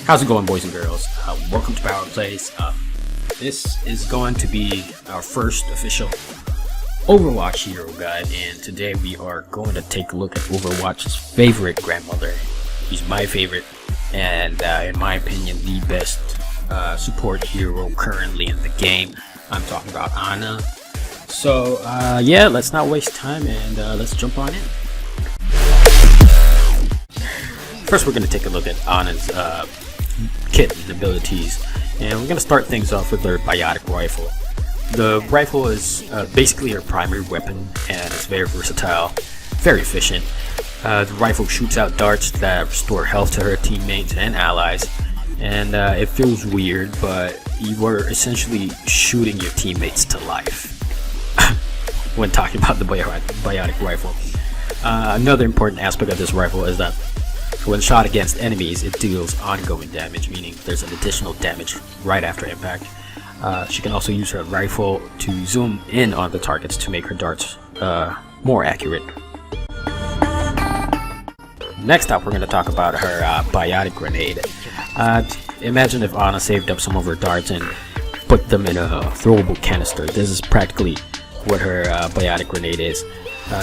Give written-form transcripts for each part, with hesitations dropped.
How's it going, boys and girls? Welcome to Power Plays. This is going to be our first official Overwatch Hero guide, and today we are going to take a look at Overwatch's favorite grandmother. She's my favorite, and in my opinion, the best support hero currently in the game. I'm talking about Ana. So yeah, let's not waste time and let's jump on in. First, we're going to take a look at Ana's kit and abilities, and we're going to start things off with her biotic rifle. The rifle is basically her primary weapon, and it's very versatile, very efficient. The rifle shoots out darts that restore health to her teammates and allies, and it feels weird, but you are essentially shooting your teammates to life when talking about the biotic rifle. Another important aspect of this rifle is that when shot against enemies, it deals ongoing damage, meaning there's an additional damage right after impact. She can also use her rifle to zoom in on the targets to make her darts more accurate. Next up, we're going to talk about her biotic grenade. Imagine if Ana saved up some of her darts and put them in a throwable canister. This is practically what her biotic grenade is.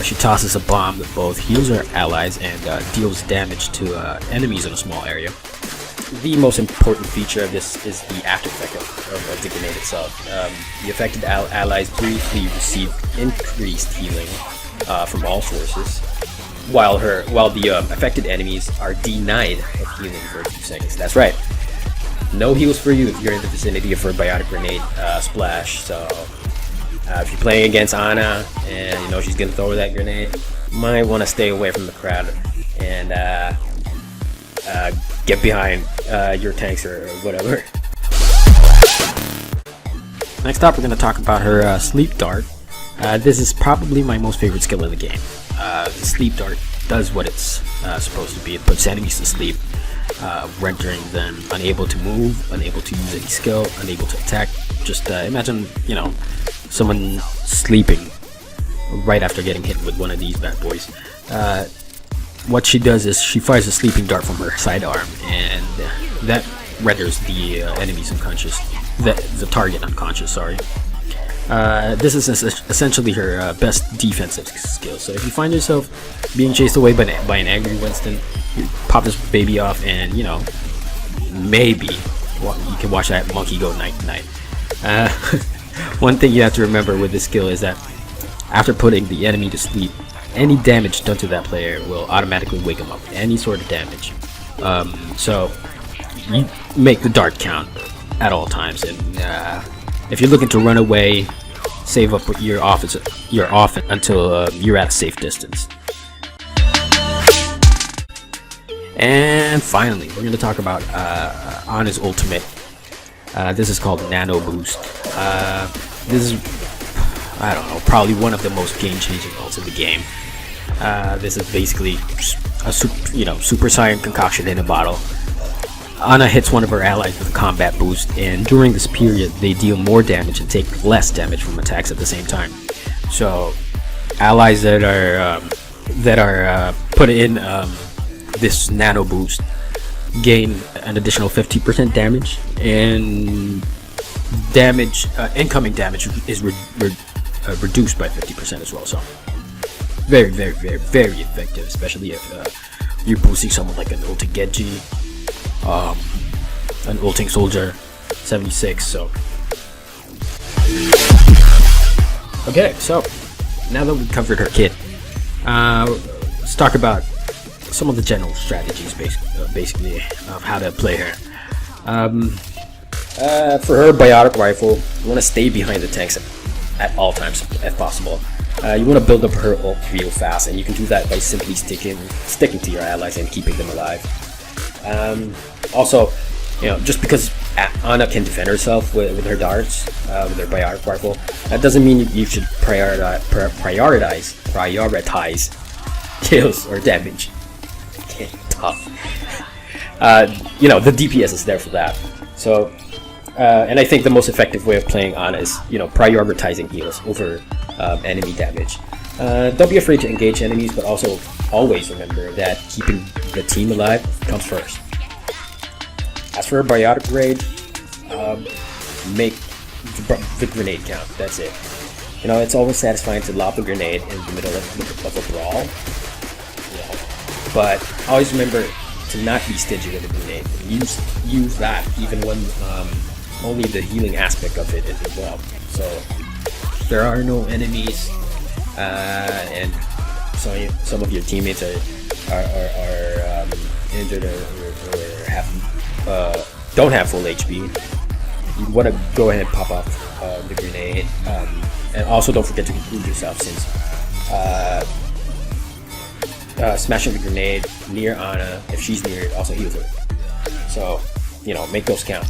She tosses a bomb that both heals her allies and deals damage to enemies in a small area. The most important feature of this is the after effect of the grenade itself. The affected allies briefly receive increased healing from all sources, while the affected enemies are denied of healing for a few seconds. That's right, no heals for you if you're in the vicinity of her biotic grenade splash. So if you're playing against Ana and you know she's gonna throw that grenade, you might want to stay away from the crowd and get behind your tanks or whatever. Next up, we're gonna talk about her sleep dart. This is probably my most favorite skill in the game. The sleep dart does what it's supposed to be. It puts enemies to sleep, rendering them unable to move, unable to use any skill, unable to attack. Just imagine, you know, someone sleeping right after getting hit with one of these bad boys. What she does is she fires a sleeping dart from her sidearm, and that renders the enemies unconscious, the target unconscious, sorry. This is essentially her best defensive skill. So if you find yourself being chased away by an angry Winston, you pop this baby off, and you know, maybe you can watch that monkey go night night. One thing you have to remember with this skill is that after putting the enemy to sleep, any damage done to that player will automatically wake them up. Any sort of damage. So you make the dart count at all times, and if you're looking to run away, save up your offense until you're at a safe distance. And finally, we're going to talk about Ana's ultimate. This is called Nano Boost. This is, I don't know, probably one of the most game-changing ults in the game. This is basically a super saiyan concoction in a bottle. Ana hits one of her allies with a combat boost, and during this period, they deal more damage and take less damage from attacks at the same time. So, allies that are put in this nano boost gain an additional 50% damage, and incoming damage is reduced by 50% as well. So very, very, very, very effective, especially if you're boosting someone like an ulting Genji, an ulting Soldier 76. So okay, so now that we've covered her kit, let's talk about some of the general strategies basically of how to play her. For her biotic rifle, you want to stay behind the tanks at all times if possible. You want to build up her ult real fast, and you can do that by simply sticking to your allies and keeping them alive. Also, you know, just because Ana can defend herself with her darts, with her biotic rifle, that doesn't mean you should prioritize kills or damage. Tough. You know, the DPS is there for that. So And I think the most effective way of playing Ana is, prioritizing heals over enemy damage. Don't be afraid to engage enemies, but also always remember that keeping the team alive comes first. As for a biotic raid, make the grenade count. That's it. It's always satisfying to lob a grenade in the middle of a brawl. But always remember to not be stingy with a grenade. Use that even when only the healing aspect of it is involved. So if there are no enemies, and some of your teammates are injured or have don't have full HP, you want to go ahead and pop off the grenade, and also don't forget to include yourself, since smashing the grenade near Ana, if she's near it, also heals her. So make those count.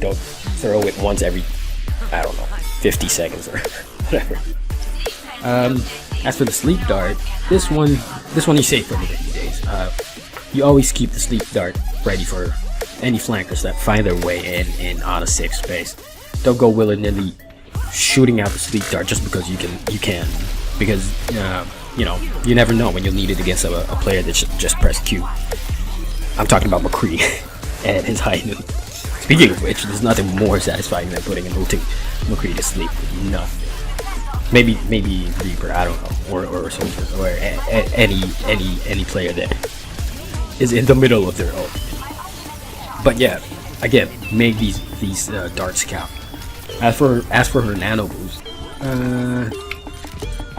Don't throw it once every, I don't know, 50 seconds or whatever. As for the sleep dart, this one you save for the rainy days. You always keep the sleep dart ready for any flankers that find their way in on a safe space. Don't go willy-nilly shooting out the sleep dart just because you can, because you never know when you'll need it against a player that just pressed Q. I'm talking about McCree and his high noon. Speaking of which, there's nothing more satisfying than putting and ulting McCree to sleep. Nothing. Maybe Reaper, I don't know, or Soldier, or any player that is in the middle of their ult. But yeah, again, make these darts count. As for her nano boost,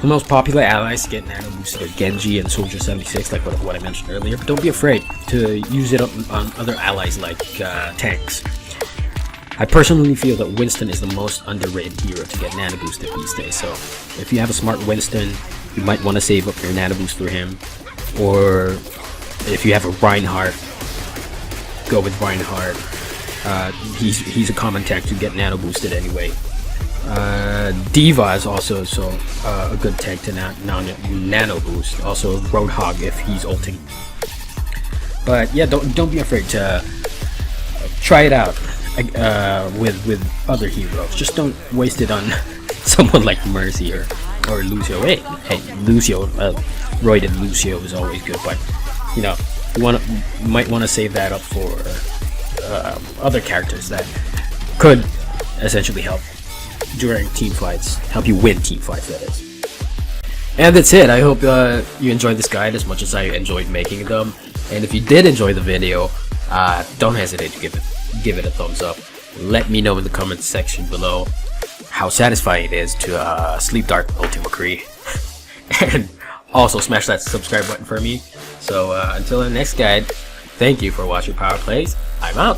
the most popular allies to get nano boosted are Genji and Soldier 76, like what I mentioned earlier. But don't be afraid to use it on other allies like tanks. I personally feel that Winston is the most underrated hero to get nano boosted these days. So if you have a smart Winston, you might want to save up your nano boost for him. Or if you have a Reinhardt, go with Reinhardt. He's a common tank to get nano boosted anyway. Diva is also a good tank to nano boost. Also Roadhog if he's ulting. But yeah, don't be afraid to try it out with other heroes. Just don't waste it on someone like Mercy or Lucio. Hey, Lucio, roided Lucio is always good, but you might want to save that up for other characters that could essentially help during team fights, help you win team fights, that is. And that's it. I hope you enjoyed this guide as much as I enjoyed making them. And if you did enjoy the video, don't hesitate to give it a thumbs up. Let me know in the comments section below how satisfying it is to sleep dart ulti McCree. And also smash that subscribe button for me. So until the next guide, thank you for watching Power Plays. I'm out.